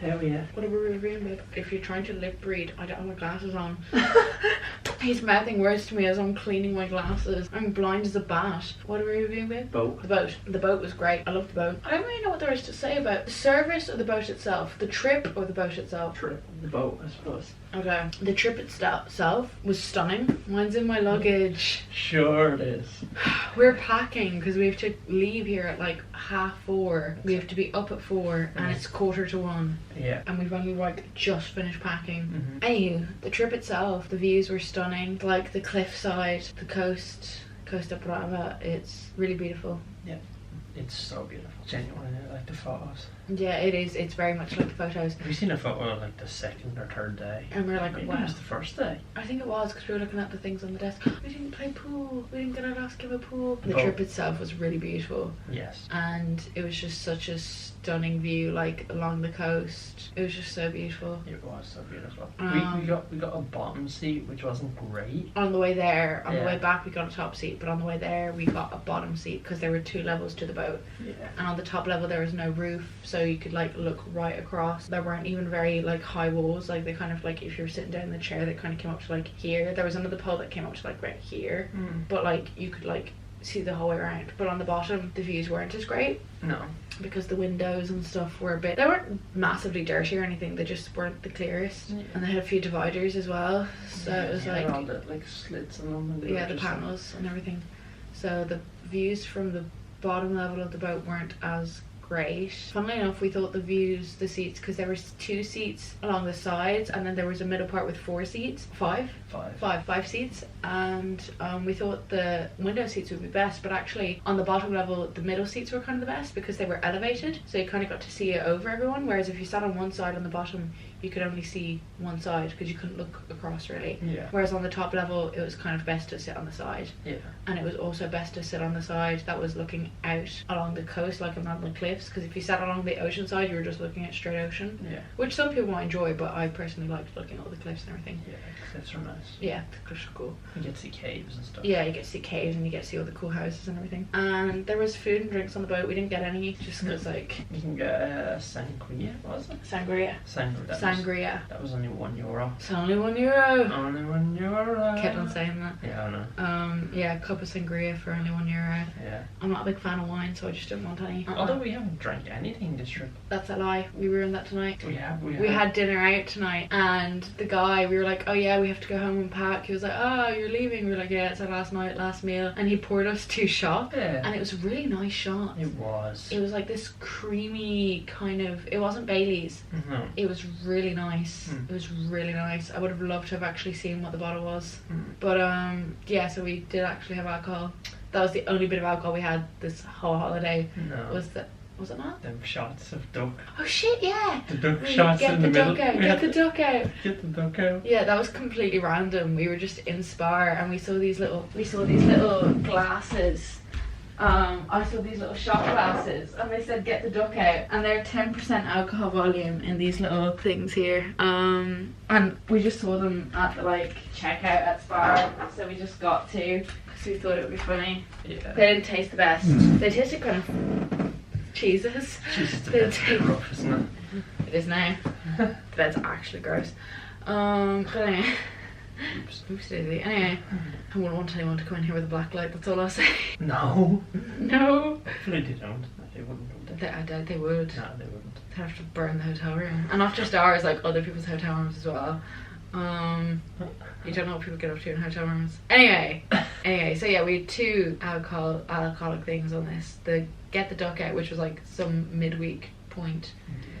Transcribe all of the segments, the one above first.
Hell yeah. What are we reviewing, babe? If you're trying to lip read, I don't have my glasses on. He's mouthing words to me as I'm cleaning my glasses. I'm blind as a bat. What are we reviewing, babe? Boat. The boat. The boat was great. I love the boat. I don't really know what there is to say about the service of the boat itself. The trip or the boat itself? Trip. The boat, I suppose. Okay. The trip itself was stunning. Mine's in my luggage. Sure it is. We're packing because we have to leave here at like 4:30. We have to be up at 4 and it's 1:45. Yeah. And we've only like just finished packing. Anywho, the trip itself, the views were stunning. Like the cliffside, the Costa Brava, it's really beautiful. Yeah. It's so beautiful. Genuinely, I like the photos. Yeah, it is. It's very much like the photos. Have you seen a photo of like the second or third day? And we're like, Maybe wow. it was the first day. I think it was because we were looking at the things on the desk. We didn't play pool. We didn't get out ask him a pool. The Oh. trip itself was really beautiful. Yes. And it was just such a stunning view, like along the coast. It was just so beautiful. It was so beautiful. Um, we got a bottom seat, which wasn't great. On the way there, on the Yeah. way back, we got a top seat, but on the way there, we got a bottom seat because there were 2 levels to the boat. Yeah. And on the top level, there was no roof, so you could like look right across. There weren't even very like high walls. Like they kind of like if you were sitting down in the chair, they kind of came up to like here. There was another pole that came up to like right here, but like you could like see the whole way around. But on the bottom, the views weren't as great. No. Because the windows and stuff were a bit, they weren't massively dirty or anything, they just weren't the clearest. Yeah. And they had a few dividers as well, so it was like all the like slits in them. And they yeah, were the just, panels and everything. So the views from the bottom level of the boat weren't as great. Funnily enough, we thought the seats, because there was 2 seats along the sides and then there was a middle part with 4 seats. Five seats, and we thought the window seats would be best, but actually on the bottom level the middle seats were kind of the best because they were elevated, so you kind of got to see it over everyone, whereas if you sat on one side on the bottom you could only see one side because you couldn't look across really. Yeah. Whereas on the top level it was kind of best to sit on the side. Yeah. And it was also best to sit on the side that was looking out along the coast, like on the cliffs, because if you sat along the ocean side you were just looking at straight ocean. Yeah. Which some people might enjoy, but I personally liked looking at all the cliffs and everything. Yeah, cliffs are nice. Yeah, the cliffs are cool. You get to see caves and stuff. Yeah, you get to see caves and you get to see all the cool houses and everything. And there was food and drinks on the boat. We didn't get any just because like You can get sangria, was it? sangria. Sangria. That was only €1. It's only €1. Only €1. Kept on saying that. Yeah, I know. Yeah, a cup of sangria for only €1. Yeah. I'm not a big fan of wine, so I just didn't want any. Although we haven't drank anything this trip. That's a lie. We were in that tonight. We had dinner out tonight, and the guy, we were like, oh yeah, we have to go home and pack. He was like, oh, you're leaving? We were like, yeah, it's our last night, last meal. And he poured us 2 shots, Yeah. and it was really nice shots. It was. It was like this creamy kind of, it wasn't Bailey's. No. It was really nice. It was really nice. I would have loved to have actually seen what the bottle was. But yeah, so we did actually have alcohol. That was the only bit of alcohol we had this whole holiday. No. Was it not? Them shots of duck. Oh shit, yeah! The duck shots in the middle. Get the duck out. Get the duck out. Yeah, that was completely random. We were just in Spar and we saw these little glasses. I saw these little shot glasses and they said get the duck out, and they're 10% alcohol volume in these little things here. And we just saw them at the like checkout at Spar, so we just got 2 because we thought it would be funny. Yeah. They didn't taste the best. They tasted kind of cheeses. Jesus, the bed's a bit rough, isn't it? It is now. The bed's actually gross. But anyway. Oops daisy. Anyway, I wouldn't want anyone to come in here with a black light, that's all I'll say. No. No. Hopefully they don't. They wouldn't, would they? I doubt they would. No, they wouldn't. They'd have to burn the hotel room. And not just ours, like other people's hotel rooms as well. You don't know what people get up to in hotel rooms. Anyway, so yeah, we had 2 alcoholic things on this. The get the duck out, which was like some midweek point.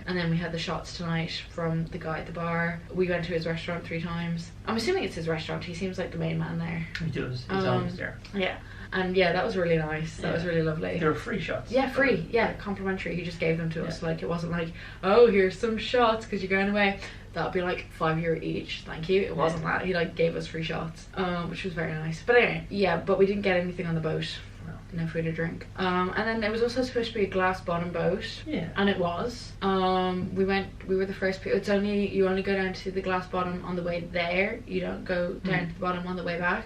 And then we had the shots tonight from the guy at the bar. We went to his restaurant 3 times. I'm assuming it's his restaurant. He seems like the main man there. He does. He's always there. Yeah. And yeah, that was really nice. That was really lovely. They were free shots. Yeah, free. Yeah, complimentary. He just gave them to us. Like, it wasn't like, oh, here's some shots because you're going away. That would be like €5 each. Thank you. It wasn't that. He like gave us free shots, which was very nice. But anyway, yeah. But we didn't get anything on the boat. no food or drink. And then it was also supposed to be a glass bottom boat. Yeah. And it was. We were the first people. You only go down to the glass bottom on the way there. You don't go down to the bottom on the way back.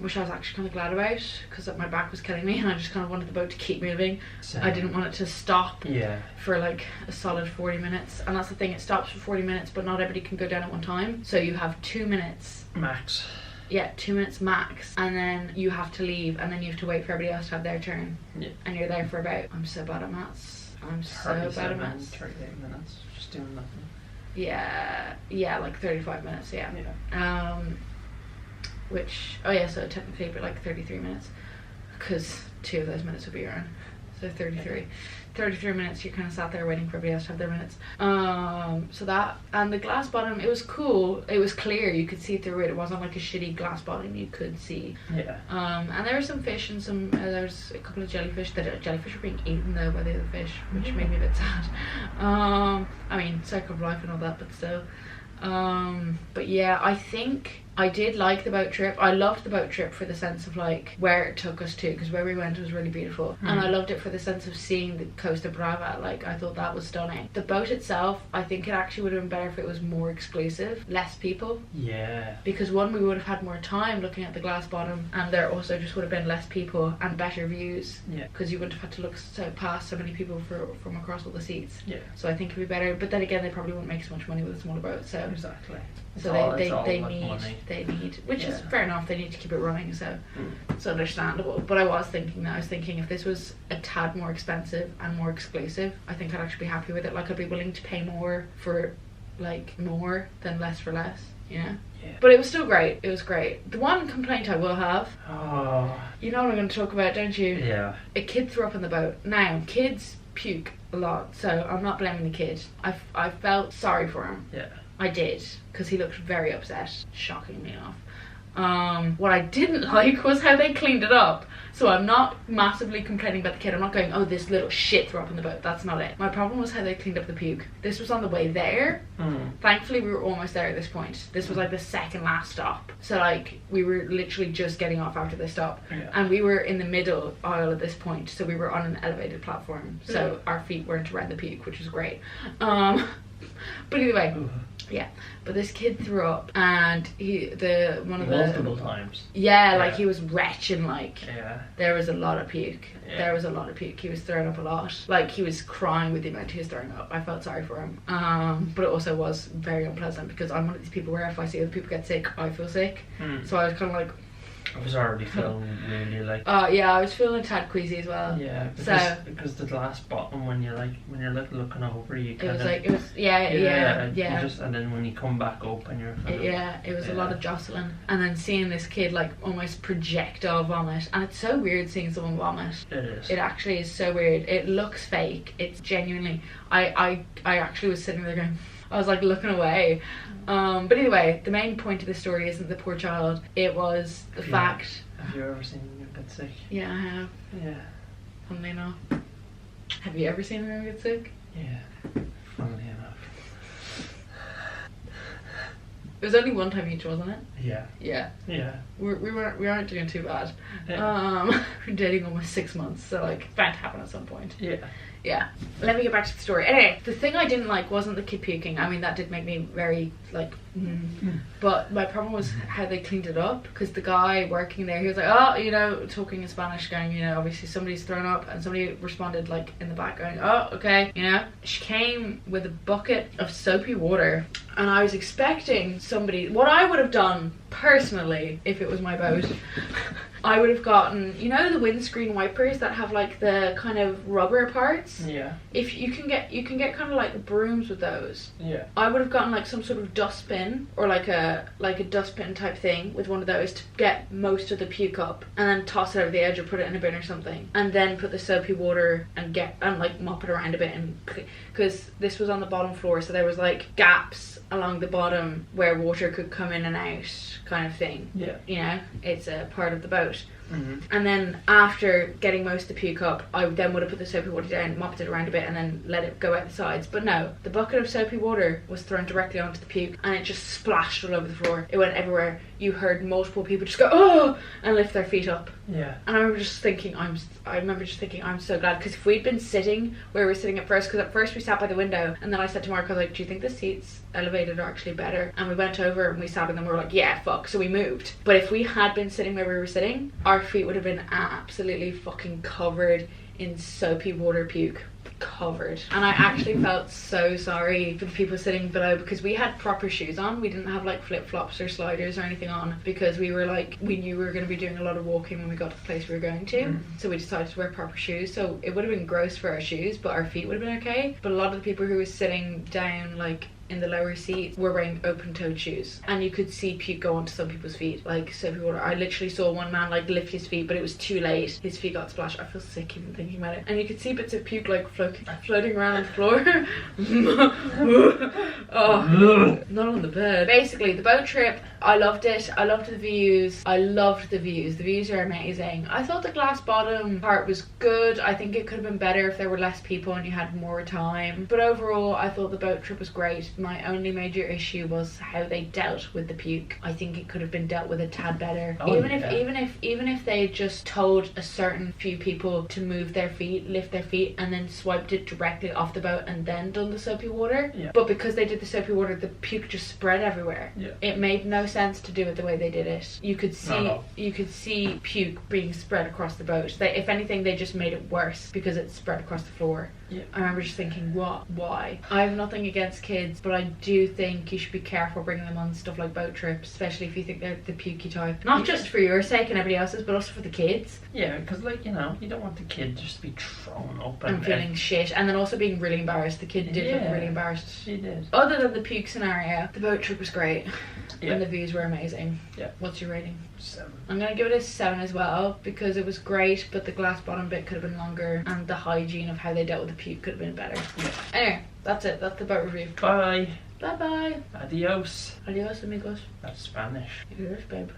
Which I was actually kind of glad about, because my back was killing me and I just kind of wanted the boat to keep moving. Same. I didn't want it to stop Yeah. for like a solid 40 minutes. And that's the thing, it stops for 40 minutes, but not everybody can go down at one time. So you have 2 minutes. Max. Yeah, 2 minutes max, and then you have to leave, and then you have to wait for everybody else to have their turn. Yeah. And you're there for about, I'm so bad at maths. I'm so bad at maths. 38 minutes, just doing nothing. Yeah, like 35 minutes, yeah. Which, oh yeah, so technically it'd be like 33 minutes, because 2 of those minutes would be your own. So 33. 33 minutes you're kind of sat there waiting for everybody else to have their minutes. So that, and the glass bottom, it was cool. It was clear, you could see through it. It wasn't like a shitty glass bottom, you could see. Yeah. And there were some fish and some, there was a couple of jellyfish. The jellyfish were being eaten though by the other fish, which made me a bit sad. I mean, cycle of life and all that, but still. But yeah, I think I did like the boat trip. I loved the boat trip for the sense of like where it took us to, because where we went was really beautiful. And I loved it for the sense of seeing the Costa Brava. Like, I thought that was stunning. The boat itself, I think it actually would have been better if it was more exclusive, less people. Yeah. Because one, we would have had more time looking at the glass bottom, and there also just would have been less people and better views. Yeah. Because you wouldn't have had to look past so many people from across all the seats. Yeah. So I think it'd be better. But then again, they probably wouldn't make so much money with a smaller boat. So Exactly. so they need, which is fair enough, they need to keep it running, so it's understandable. But I was thinking if this was a tad more expensive and more exclusive, I think I'd actually be happy with it. Like, I'd be willing to pay more for like more than less for less, you know? Yeah. But it was still great. It was great. The one complaint I will have, Oh. you know what I'm going to talk about, don't you? Yeah. A kid threw up in the boat. Now, kids puke a lot, so I'm not blaming the kid. I felt sorry for him. Yeah. I did, because he looked very upset, shockingly enough. What I didn't like was how they cleaned it up. So I'm not massively complaining about the kid. I'm not going, oh, this little shit threw up in the boat. That's not it. My problem was how they cleaned up the puke. This was on the way there. Thankfully, we were almost there at this point. This was like the second last stop. So like, we were literally just getting off after this stop. Yeah. And we were in the middle aisle at this point. So we were on an elevated platform. So our feet weren't around the puke, which was great. But anyway. Yeah, but this kid threw up, and multiple times. Yeah, like he was retching, like there was a lot of puke. Yeah. There was a lot of puke. He was throwing up a lot. Like, he was crying with the amount he was throwing up. I felt sorry for him. But it also was very unpleasant, because I'm one of these people where if I see other people get sick, I feel sick. So I was kind of like, I was already feeling really like. Yeah, I was feeling tad queasy as well. Yeah, because the glass bottom, when you're looking over, you kind of. It was yeah. And then when you come back up and you're. It was a lot of jostling, and then seeing this kid like almost projectile vomit, and it's so weird seeing someone vomit. It is. It actually is so weird. It looks fake. It's genuinely. I actually was sitting there going. I was like looking away. But anyway, the main point of the story isn't the poor child. It was the fact. Have you ever seen him get sick? Yeah, I have. Yeah. Funnily enough. Have you ever seen him get sick? Yeah. Funnily enough. It was only one time each, wasn't it? Yeah. Yeah. Yeah. We aren't doing too bad. We're dating almost 6 months, so like, it's bound to happen at some point. Yeah. Yeah. Let me get back to the story. Anyway, the thing I didn't like wasn't the kid puking. I mean, that did make me very, like, But my problem was how they cleaned it up, because the guy working there, he was like, oh, you know, talking in Spanish, going, you know, obviously somebody's thrown up, and somebody responded, like, in the back going, oh, okay, you know. She came with a bucket of soapy water, and I was expecting somebody, what I would have done, personally, if it was my boat, I would have gotten, you know, the windscreen wipers that have like the kind of rubber parts. Yeah. If you can get kind of like brooms with those. Yeah. I would have gotten like some sort of dustbin, or like a dustbin type thing with one of those to get most of the puke up, and then toss it over the edge or put it in a bin or something, and then put the soapy water and like mop it around a bit, and because this was on the bottom floor, so there was like gaps along the bottom where water could come in and out, kind of thing. Yeah. You know, it's a part of the boat. And then after getting most of the puke up, I then would have put the soapy water down, mopped it around a bit, and then let it go out the sides. But no, the bucket of soapy water was thrown directly onto the puke, and it just splashed all over the floor. It went everywhere. You heard multiple people just go, oh, and lift their feet up. Yeah. And I remember just thinking, I'm so glad, because if we'd been sitting where we were sitting at first, because at first we sat by the window, and then I said to Mark, I was like, do you think the seats elevated are actually better? And we went over and we sat in them, we were like, yeah, fuck, so we moved. But if we had been sitting where we were sitting, our feet would have been absolutely fucking covered in soapy water puke. Covered. And I actually felt so sorry for the people sitting below, because we had proper shoes on. We didn't have like flip-flops or sliders or anything on, because we were like, we knew we were going to be doing a lot of walking when we got to the place we were going to. So we decided to wear proper shoes. So it would have been gross for our shoes, but our feet would have been okay. But a lot of the people who were sitting down like in the lower seat were wearing open-toed shoes, and you could see puke go onto some people's feet, like soapy water. I literally saw one man like lift his feet, but it was too late. His feet got splashed. I feel sick even thinking about it. And you could see bits of puke like floating around on the floor. Oh, not on the bed. Basically, the boat trip, I loved it. I loved the views. The views are amazing. I thought the glass bottom part was good. I think it could have been better if there were less people and you had more time, but overall I thought the boat trip was great. My only major issue was how they dealt with the puke. I think it could have been dealt with a tad better. Even if they just told a certain few people to move their feet, lift their feet, and then swiped it directly off the boat and then done the soapy water. Yeah. But because they did the soapy water, the puke just spread everywhere. Yeah. It made no sense to do it the way they did it. You could see puke being spread across the boat. If anything, they just made it worse because it spread across the floor. Yeah. I remember just thinking, what? Why? I have nothing against kids, but I do think you should be careful bringing them on stuff like boat trips, especially if you think they're the pukey type. Not just for your sake and everybody else's, but also for the kids. Yeah, because like, you know, you don't want the kid just to be thrown up and feeling shit, and then also being really embarrassed. The kid did look really embarrassed. She did. Other than the puke scenario, the boat trip was great. Yeah. And the views were amazing. Yeah. What's your rating? 7. I'm gonna give it a 7 as well, because it was great, but the glass bottom bit could have been longer, and the hygiene of how they dealt with the puke could have been better. Yeah. Anyway, that's it. That's the boat review. Bye. Bye bye. Adios. Adios, amigos. That's Spanish. Yours, babe.